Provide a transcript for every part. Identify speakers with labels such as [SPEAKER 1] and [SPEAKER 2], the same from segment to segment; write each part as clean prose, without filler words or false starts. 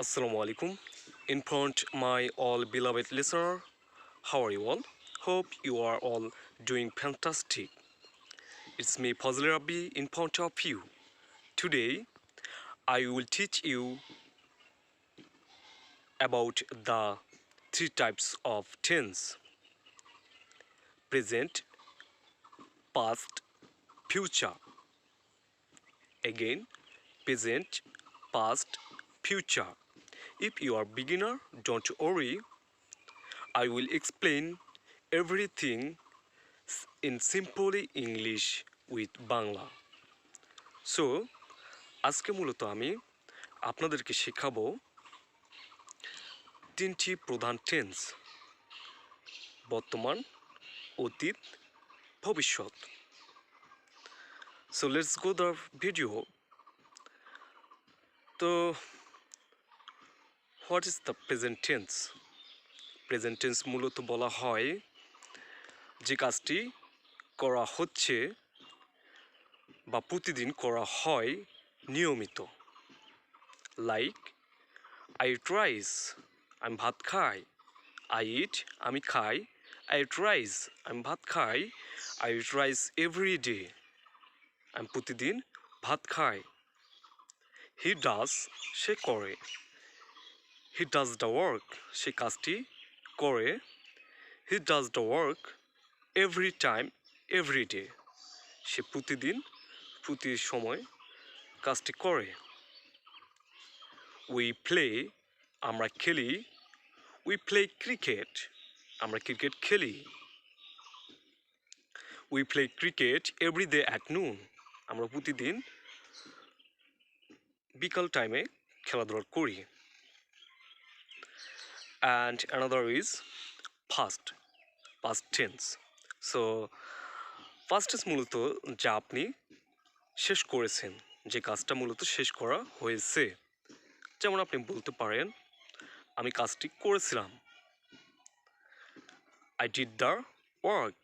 [SPEAKER 1] Assalamu alaikum. In front my all beloved listener, how are you all? Hope you are all doing fantastic. It's me Fazil Rabbi in front of you. Today I will teach you about the three types of tense: present, past, future. Again, present, past, future. If you are beginner, don't worry. I will explain everything in simply English with Bangla. So আজকে মূলত আমি আপনাদেরকে শেখাবো তিনটি প্রধান tense: বর্তমান, অতীত, ভবিষ্যৎ। So let's go the video. তো what is the present tense? Present tense মূলত বলা হয় যে কাজটি করা হচ্ছে বা প্রতিদিন করা হয় নিয়মিত। লাইক আই ইট রাইস, আমি ভাত খাই। আই ইট, আমি খাই। আই ইট রাইস, আমি ভাত খাই। I eat rice every day, আমি প্রতিদিন ভাত খাই। হি ডাজ, সে করে। হি ডাজ দ্য ওয়ার্ক, সে কাজটি করে। He does the work every time, every day, সে প্রতিদিন প্রতি সময় কাজটি করে। উই প্লে, আমরা খেলি। উই প্লে ক্রিকেট, আমরা ক্রিকেট খেলি। We play cricket every day at noon, আমরা প্রতিদিন বিকাল টাইমে খেলাধুলা করি। And another is fast, past tense. So fast tense মূলত যা আপনি শেষ করেছেন, যে কাজটা মূলত শেষ করা হয়েছে। যেমন আপনি বলতে পারেন আমি কাজটি করেছিলাম। আই ডিড দ্য ওয়ার্ক,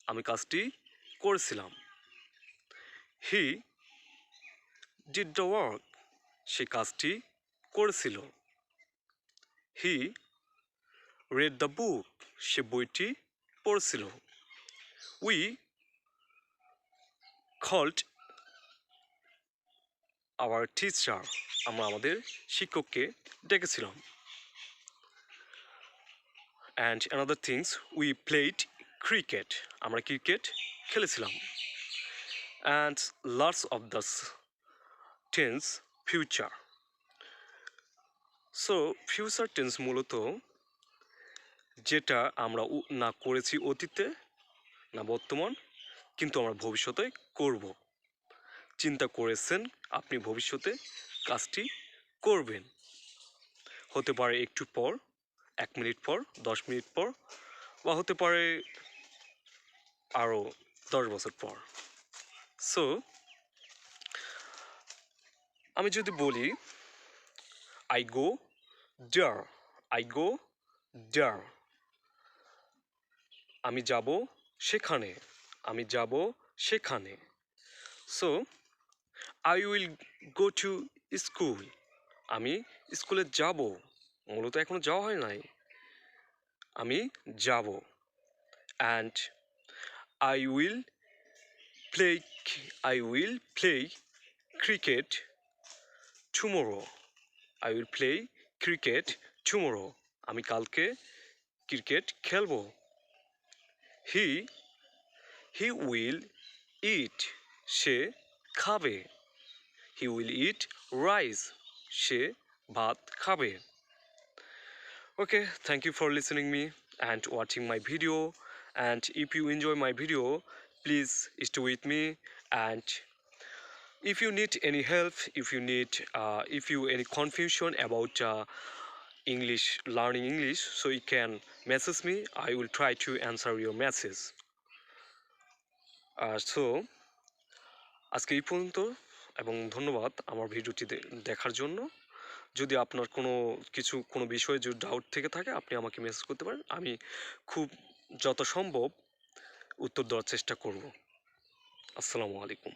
[SPEAKER 1] আমি কাজটি করেছিলাম। হি ডিড দ্য ওয়ার্ক, সে কাজটি করেছিল। হি রেড দ্য বুক, সে বইটি পড়ছিল। উই কল্ড আওয়ার টিচার, আমরা আমাদের শিক্ষককে ডেকেছিলাম। And another things, we played cricket, আমরা ক্রিকেট খেলেছিলাম। And last of the tense future. So future tense মূলত যেটা আমরা না করেছি অতীতে, না বর্তমান, কিন্তু আমরা ভবিষ্যতে করব। চিন্তা করেছেন আপনি ভবিষ্যতে কাজটি করবেন। হতে পারে একটু পর, 1 মিনিট পর, 10 মিনিট পর, বা হতে পারে আরও 10 বছর পর। সো আমি যদি বলি I go there, I go দেয়ার, আমি যাব সেখানে, আমি যাব সেখানে। So I will go to school, আমি স্কুলে যাব। মূলত এখনো যাওয়া হয় নাই, আমি যাব। And I will play, I will play cricket tomorrow, I will play cricket tomorrow, আমি কালকে ক্রিকেট খেলবো। হি হি উইল ইট, সে খাবে। হি উইল ইট রাইস, সে ভাত খাবে। Okay, thank you for listening me and watching my video. And if you enjoy my video, please stay with me. And if you need any help, if you need if you any confusion about English, learning English, so you can message me. I will try to answer your message. So আজকে এই পর্যন্ত, এবং ধন্যবাদ আমার ভিডিওটি দেখার জন্য। যদি আপনার কোনো বিষয়ে যদি ডাউট থেকে থাকে, আপনি আমাকে মেসেজ করতে পারেন। আমি খুব যত সম্ভব উত্তর দেওয়ার চেষ্টা করব। আসসালামু আলাইকুম।